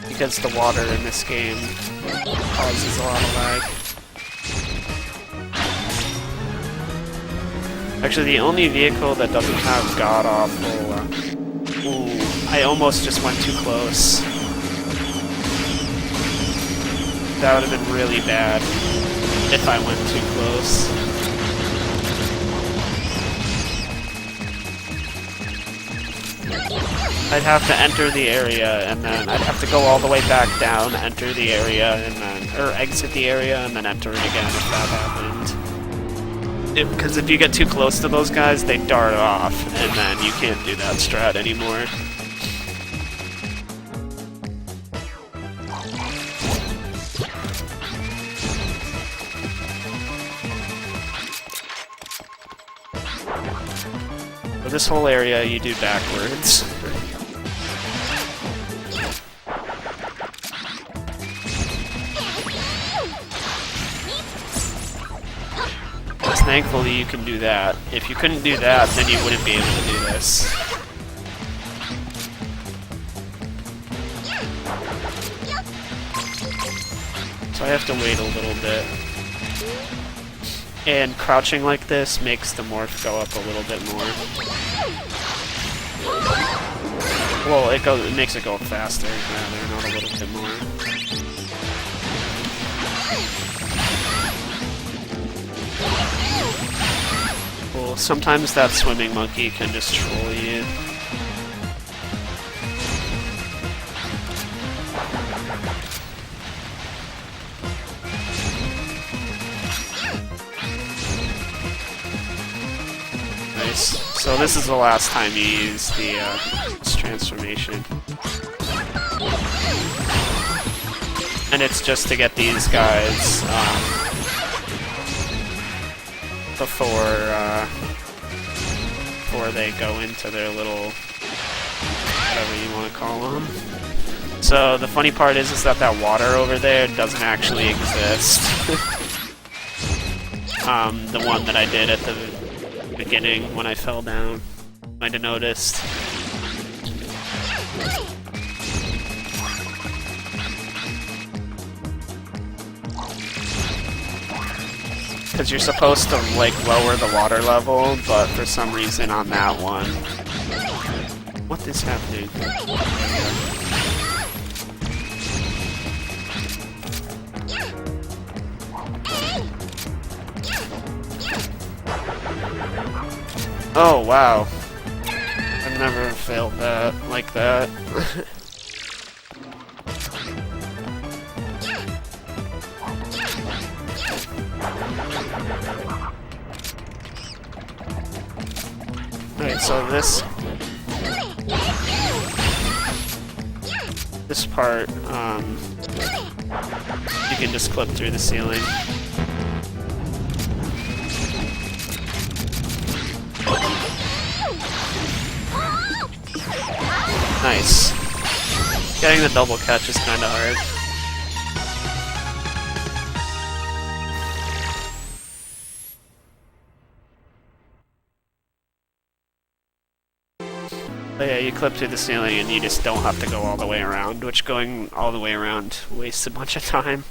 Because the water in this game causes a lot of lag. Actually, the only vehicle that doesn't have god-awful... ooh, I almost just went too close. That would have been really bad if I went too close. I'd have to enter the area, and then I'd have to go all the way back down, enter the area, and then... or exit the area, and then enter it again if that happened. Because if you get too close to those guys, they dart off, and then you can't do that strat anymore. But this whole area you do backwards. Thankfully you can do that. If you couldn't do that, then you wouldn't be able to do this. So I have to wait a little bit. And crouching like this makes the morph go up a little bit more. Well, it makes it go faster, rather, not a little bit more. Well, sometimes that swimming monkey can just troll you. Nice. So this is the last time you use this transformation. And it's just to get these guys, before they go into their little, whatever you want to call them. So the funny part is that water over there doesn't actually exist. The one that I did at the beginning when I fell down, might have noticed. Because you're supposed to, like, lower the water level, but for some reason on that one... What is happening? Oh, wow. I've never failed that like that. Alright, so this part, you can just clip through the ceiling. Nice. Getting the double catch is kinda hard. But yeah, you clip through the ceiling and you just don't have to go all the way around, which going all the way around wastes a bunch of time.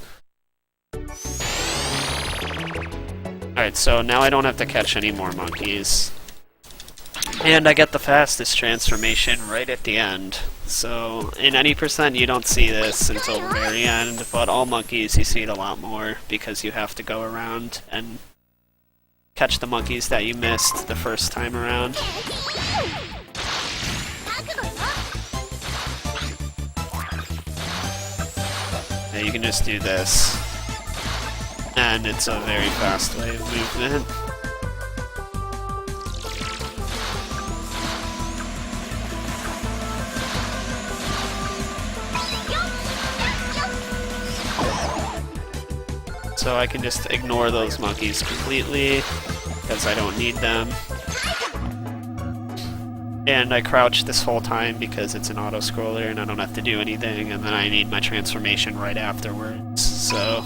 Alright, so now I don't have to catch any more monkeys. And I get the fastest transformation right at the end. So, in any percent you don't see this until the very end, but all monkeys you see it a lot more because you have to go around and catch the monkeys that you missed the first time around. Yeah, you can just do this, and it's a very fast way of movement. So I can just ignore those monkeys completely, because I don't need them. And I crouch this whole time because it's an auto-scroller and I don't have to do anything, and then I need my transformation right afterwards, so...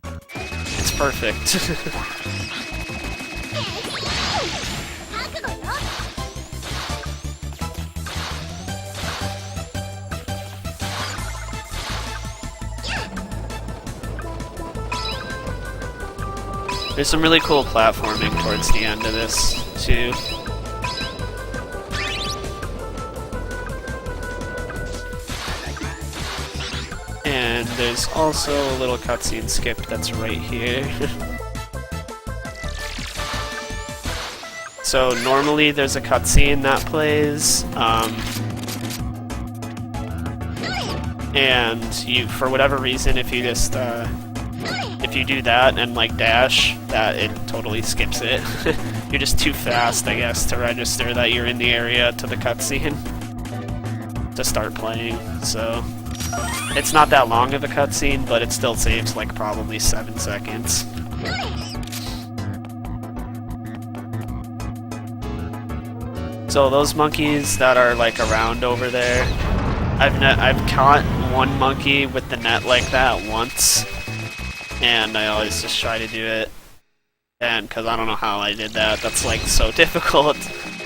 It's perfect. There's some really cool platforming towards the end of this, too. And there's also a little cutscene skip that's right here. So normally there's a cutscene that plays, and you, for whatever reason, if you just if you do that and like dash, that it totally skips it. You're just too fast, I guess, to register that you're in the area to the cutscene to start playing. So it's not that long of a cutscene, but it still saves like probably 7 seconds. So those monkeys that are like around over there, I've caught one monkey with the net like that once, and I always just try to do it. And because I don't know how I did that, that's like so difficult.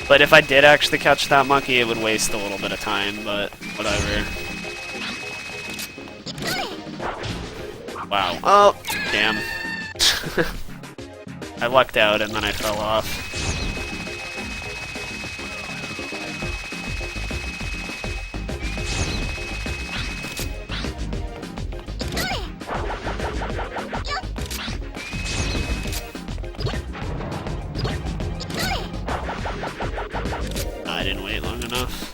But if I did actually catch that monkey, it would waste a little bit of time, but whatever. Wow. Oh, damn. I lucked out and then I fell off. I didn't wait long enough.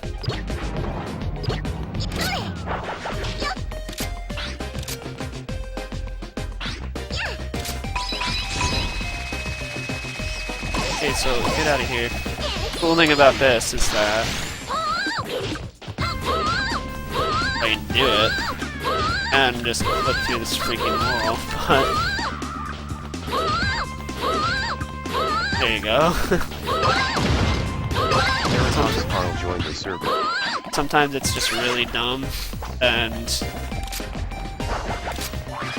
Okay, so get out of here. Cool thing about this is that I can do it and just flip through this freaking wall, but there you go. Carl joined the server. Sometimes it's just really dumb and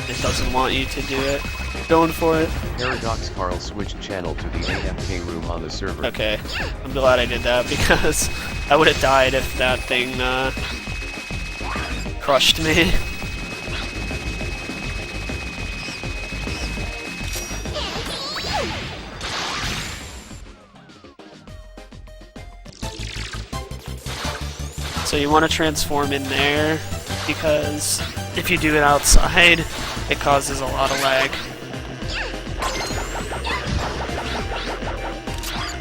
it doesn't want you to do it. Going for it. Paradox Carl switched channel to the AFK room on the server. Okay, I'm glad I did that because I would have died if that thing crushed me. So you want to transform in there, because if you do it outside, it causes a lot of lag.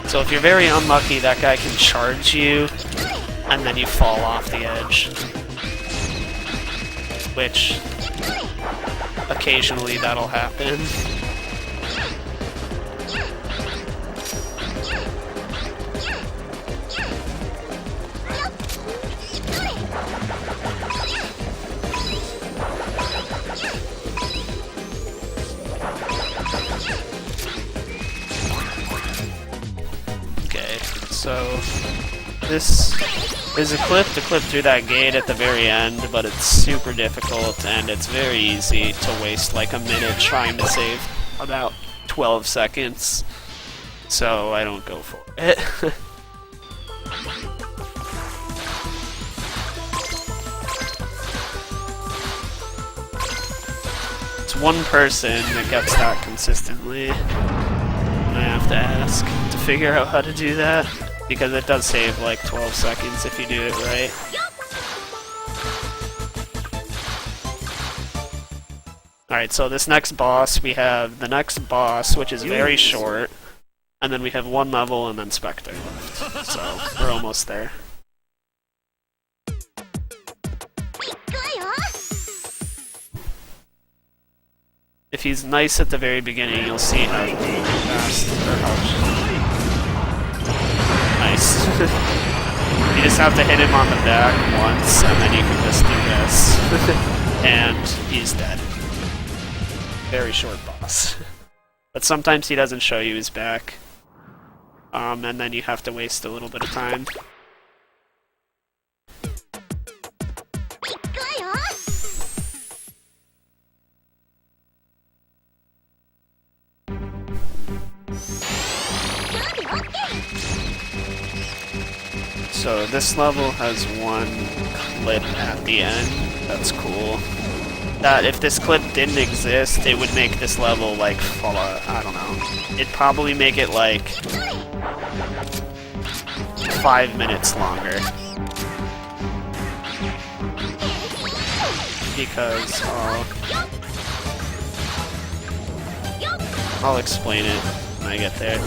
So if you're very unlucky, that guy can charge you, and then you fall off the edge. Which, occasionally that'll happen. So this is a clip to clip through that gate at the very end, but it's super difficult and it's very easy to waste like a minute trying to save about 12 seconds. So I don't go for it. It's one person that gets that consistently. I have to ask to figure out how to do that, because it does save like 12 seconds if you do it right. Alright, so this next boss, we have the next boss, which is very short, and then we have one level and then Spectre left. So, we're almost there. If he's nice at the very beginning, you'll see how fast or how nice. You just have to hit him on the back once, and then you can just do this. And he's dead. Very short boss. But sometimes he doesn't show you his back. And then you have to waste a little bit of time. So this level has one clip at the end. That's cool. That if this clip didn't exist, it would make this level like full of, I don't know. It'd probably make it like 5 minutes longer. Because I'll explain it when I get there.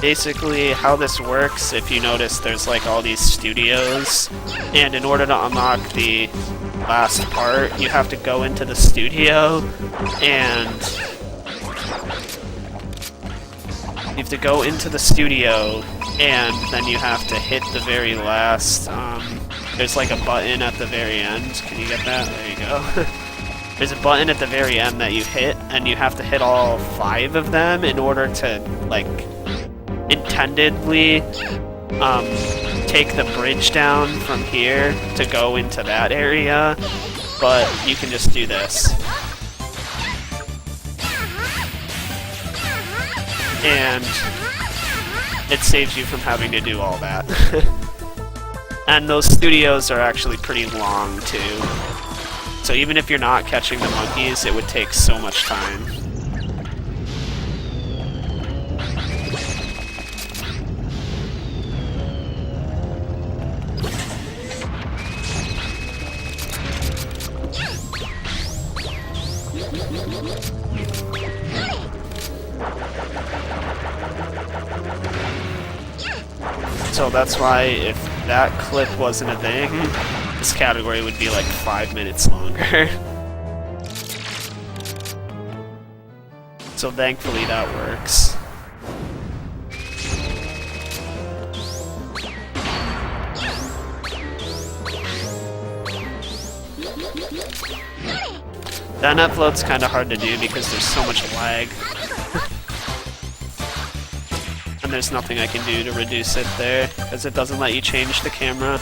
Basically, how this works, if you notice, there's like all these studios, and in order to unlock the last part, you have to go into the studio, and then you have to hit the very last, there's like a button at the very end. Can you get that? There you go. There's a button at the very end that you hit, and you have to hit all 5 of them in order to, like, intendedly take the bridge down from here to go into that area, but you can just do this. And it saves you from having to do all that. And those studios are actually pretty long too. So even if you're not catching the monkeys, it would take so much time. So that's why if that clip wasn't a thing, this category would be like 5 minutes longer. So thankfully that works. That upload's kind of hard to do because there's so much lag. And there's nothing I can do to reduce it there, because it doesn't let you change the camera.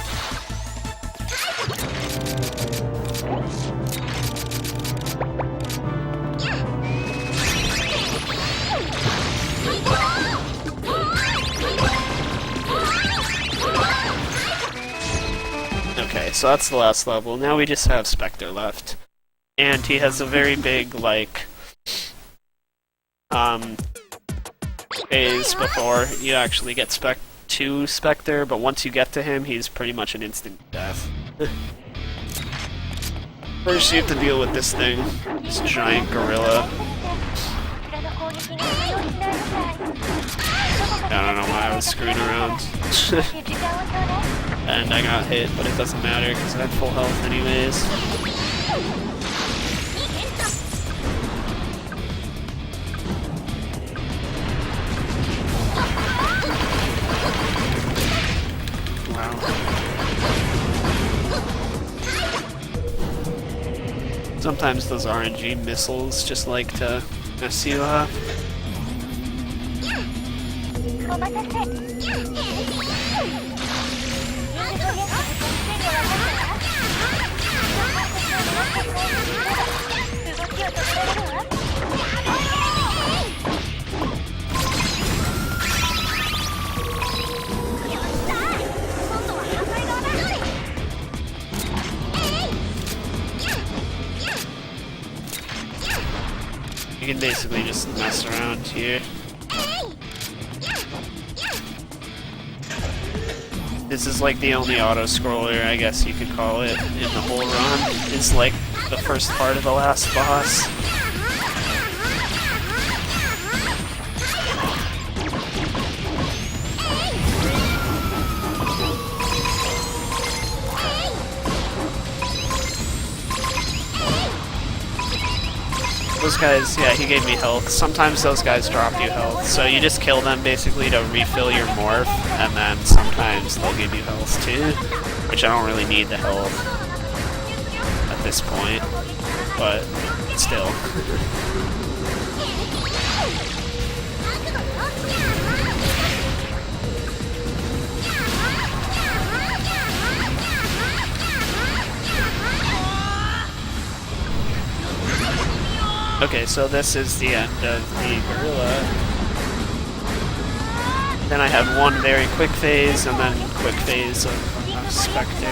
Okay, so that's the last level. Now we just have Spectre left. And he has a very big, like, phase before you actually get to Spectre, but once you get to him, he's pretty much an instant death. First you have to deal with this thing, this giant gorilla. I don't know why I was screwing around. And I got hit, but it doesn't matter because I had full health anyways. Wow. Sometimes those RNG missiles just like to mess you up. You can basically just mess around here. This is like the only auto-scroller, I guess you could call it, in the whole run. It's like the first part of the last boss. Those guys, yeah, he gave me health. Sometimes those guys drop you health, so you just kill them basically to refill your morph, and then sometimes they'll give you health too, which I don't really need the health at this point, but still. Okay, so this is the end of the gorilla. Then I have one very quick phase, and then quick phase of Spectre.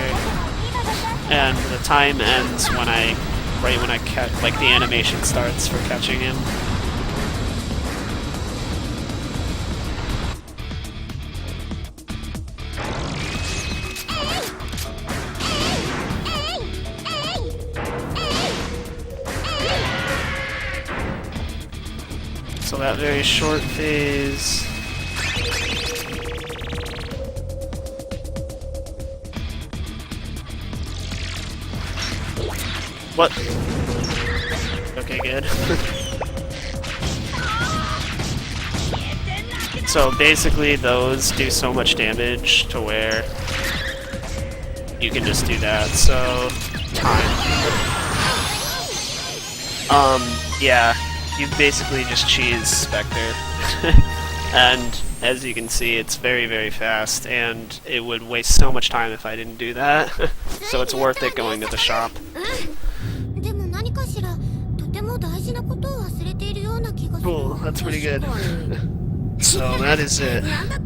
And the time ends when right when I catch, like the animation starts for catching him. So that very short phase. What? Okay, good. So basically those do so much damage to where you can just do that, so time. Yeah. You basically just cheese Spectre. And as you can see, it's very, very fast, and it would waste so much time if I didn't do that. So it's worth it going to the shop. Cool, that's pretty good. So that is it.